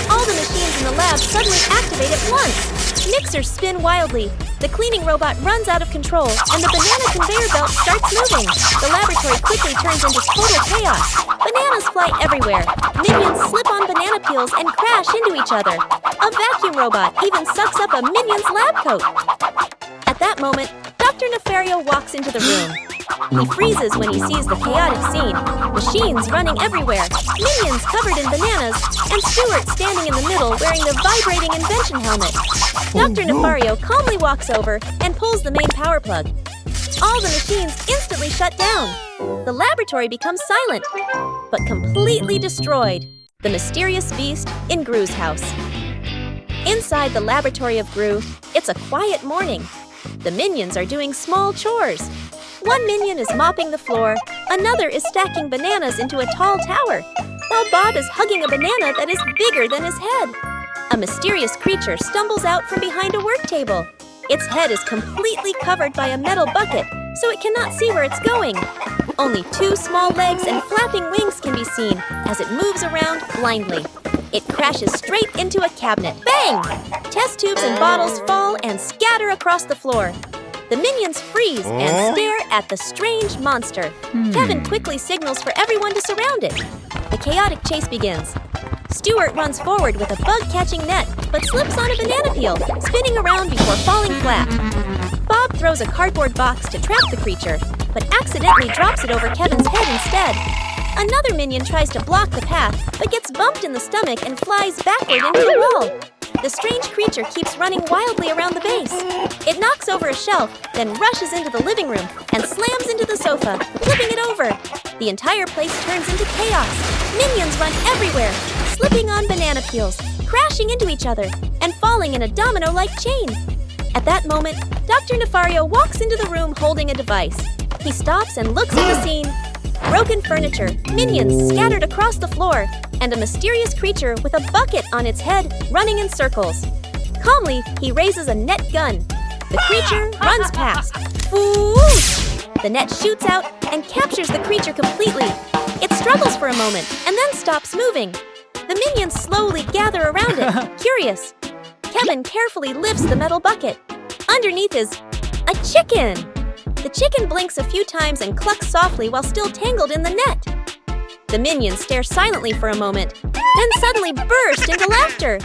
All the machines in the lab suddenly activate at once. Mixers spin wildly. The cleaning robot runs out of control, and the banana conveyor belt starts moving. The laboratory quickly turns into total chaos. Bananas fly everywhere. Minions slip on banana peels and crash into each other. A vacuum robot even sucks up a minion's lab coat. At that moment, Dr. Nefario walks into the room. He freezes when he sees the chaotic scene. Machines running everywhere, minions covered in bananas, and Stuart standing in the middle wearing the vibrating invention helmet. Dr. Nefario calmly walks over and pulls the main power plug. All the machines instantly shut down. The laboratory becomes silent, but completely destroyed. The mysterious beast in Gru's house. Inside the laboratory of Gru, it's a quiet morning. The minions are doing small chores. One minion is mopping the floor, another is stacking bananas into a tall tower, while Bob is hugging a banana that is bigger than his head. A mysterious creature stumbles out from behind a work table. Its head is completely covered by a metal bucket, so it cannot see where it's going. Only two small legs and flapping wings can be seen as it moves around blindly. It crashes straight into a cabinet. Bang! Test tubes and bottles fall and scatter across the floor. The minions freeze and stare at the strange monster. Kevin quickly signals for everyone to surround it. The chaotic chase begins. Stuart runs forward with a bug-catching net, but slips on a banana peel, spinning around before falling flat. Bob throws a cardboard box to trap the creature. but accidentally drops it over Kevin's head instead. Another minion tries to block the path, but gets bumped in the stomach and flies backward into the wall. The strange creature keeps running wildly around the base. It knocks over a shelf, then rushes into the living room and slams into the sofa, flipping it over. The entire place turns into chaos. Minions run everywhere, slipping on banana peels, crashing into each other, and falling in a domino-like chain. At that moment, Dr. Nefario walks into the room holding a device. He stops and looks at the scene. Broken furniture, minions scattered across the floor, and a mysterious creature with a bucket on its head running in circles. Calmly, he raises a net gun. The creature runs past. Whoosh! The net shoots out and captures the creature completely. It struggles for a moment and then stops moving. The minions slowly gather around it, curious. Kevin carefully lifts the metal bucket. Underneath is a chicken. The chicken blinks a few times and clucks softly while still tangled in the net. The minions stare silently for a moment, then suddenly burst into laughter.